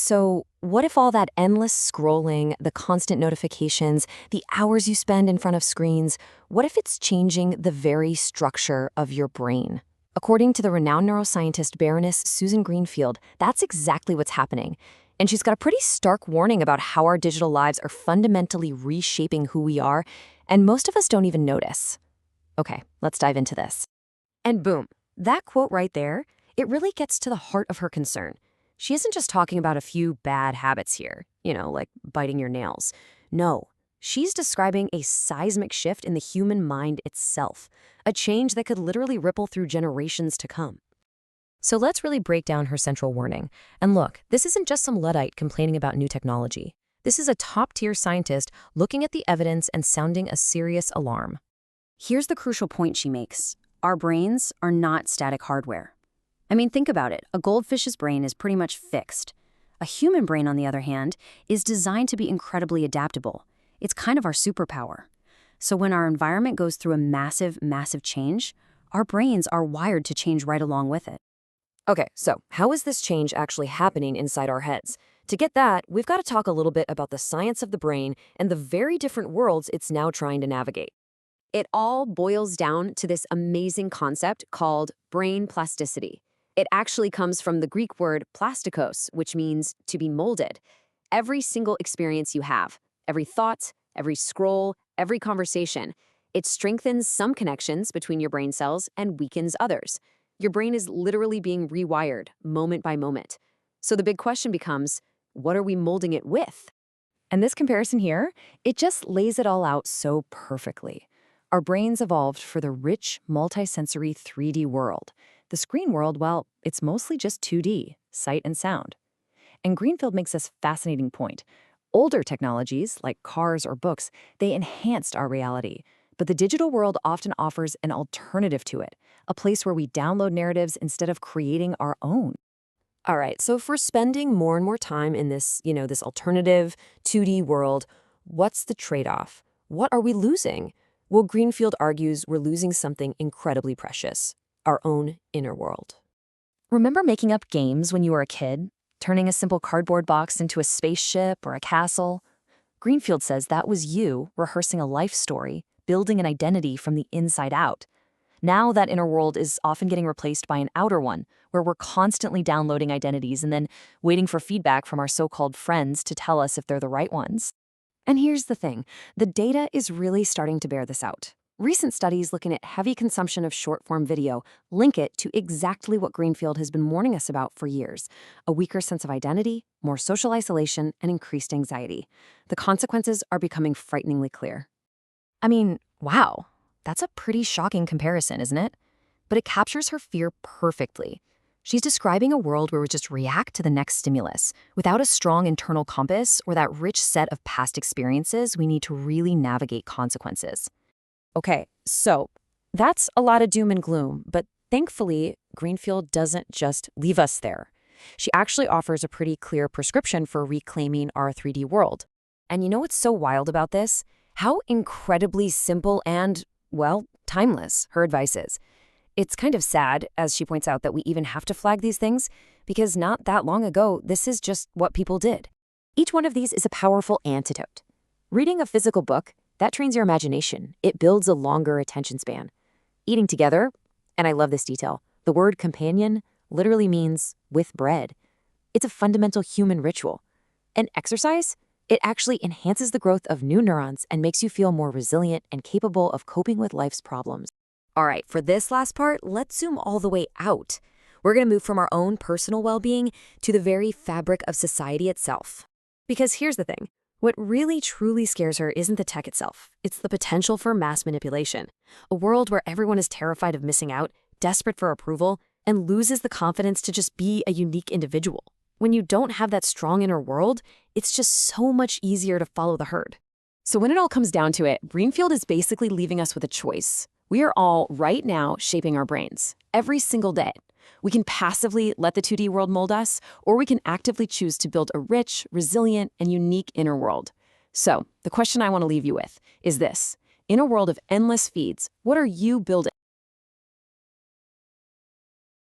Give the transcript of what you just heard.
So, what if all that endless scrolling, the constant notifications, the hours you spend in front of screens, what if it's changing the very structure of your brain? According to the renowned neuroscientist Baroness Susan Greenfield, that's exactly what's happening. And she's got a pretty stark warning about how our digital lives are fundamentally reshaping who we are, and most of us don't even notice. Okay, let's dive into this. And boom, that quote right there, it really gets to the heart of her concern. She isn't just talking about a few bad habits here, like biting your nails. No, she's describing a seismic shift in the human mind itself, a change that could literally ripple through generations to come. So let's really break down her central warning. And look, this isn't just some Luddite complaining about new technology. This is a top-tier scientist looking at the evidence and sounding a serious alarm. Here's the crucial point she makes. Our brains are not static hardware. I mean, think about it. A goldfish's brain is pretty much fixed. A human brain, on the other hand, is designed to be incredibly adaptable. It's kind of our superpower. So when our environment goes through a massive, massive change, our brains are wired to change right along with it. Okay, so how is this change actually happening inside our heads? To get that, we've got to talk a little bit about the science of the brain and the very different worlds it's now trying to navigate. It all boils down to this amazing concept called brain plasticity. It actually comes from the Greek word plastikos, which means to be molded. Every single experience you have, every thought, every scroll, every conversation, it strengthens some connections between your brain cells and weakens others. Your brain is literally being rewired moment by moment. So the big question becomes, what are we molding it with? And this comparison here, it just lays it all out so perfectly. Our brains evolved for the rich, multisensory 3D world. The screen world, well, it's mostly just 2D, sight and sound. And Greenfield makes this fascinating point. Older technologies, like cars or books, they enhanced our reality. But the digital world often offers an alternative to it, a place where we download narratives instead of creating our own. All right, so if we're spending more and more time in this alternative 2D world, what's the trade-off? What are we losing? Well, Greenfield argues we're losing something incredibly precious, our own inner world. Remember making up games when you were a kid? Turning a simple cardboard box into a spaceship or a castle? Greenfield says that was you rehearsing a life story, building an identity from the inside out. Now that inner world is often getting replaced by an outer one, where we're constantly downloading identities and then waiting for feedback from our so-called friends to tell us if they're the right ones. And here's the thing, the data is really starting to bear this out. Recent studies looking at heavy consumption of short-form video link it to exactly what Greenfield has been warning us about for years, a weaker sense of identity, more social isolation, and increased anxiety. The consequences are becoming frighteningly clear. I mean, wow, that's a pretty shocking comparison, isn't it? But it captures her fear perfectly. She's describing a world where we just react to the next stimulus, without a strong internal compass or that rich set of past experiences we need to really navigate consequences. Okay, so that's a lot of doom and gloom, but thankfully, Greenfield doesn't just leave us there. She actually offers a pretty clear prescription for reclaiming our 3D world. And you know what's so wild about this? How incredibly simple and, well, timeless her advice is. It's kind of sad, as she points out, that we even have to flag these things, because not that long ago, this is just what people did. Each one of these is a powerful antidote. Reading a physical book, that trains your imagination. It builds a longer attention span. Eating together, and I love this detail, the word companion literally means with bread. It's a fundamental human ritual. And exercise, it actually enhances the growth of new neurons and makes you feel more resilient and capable of coping with life's problems. All right, for this last part, let's zoom all the way out. We're going to move from our own personal well-being to the very fabric of society itself. Because here's the thing. What really truly scares her isn't the tech itself. It's the potential for mass manipulation. A world where everyone is terrified of missing out, desperate for approval, and loses the confidence to just be a unique individual. When you don't have that strong inner world, it's just so much easier to follow the herd. So when it all comes down to it, Greenfield is basically leaving us with a choice. We are all, right now, shaping our brains, every single day. We can passively let the 2D world mold us, or we can actively choose to build a rich, resilient, and unique inner world. So, the question I want to leave you with is this. In a world of endless feeds, what are you building?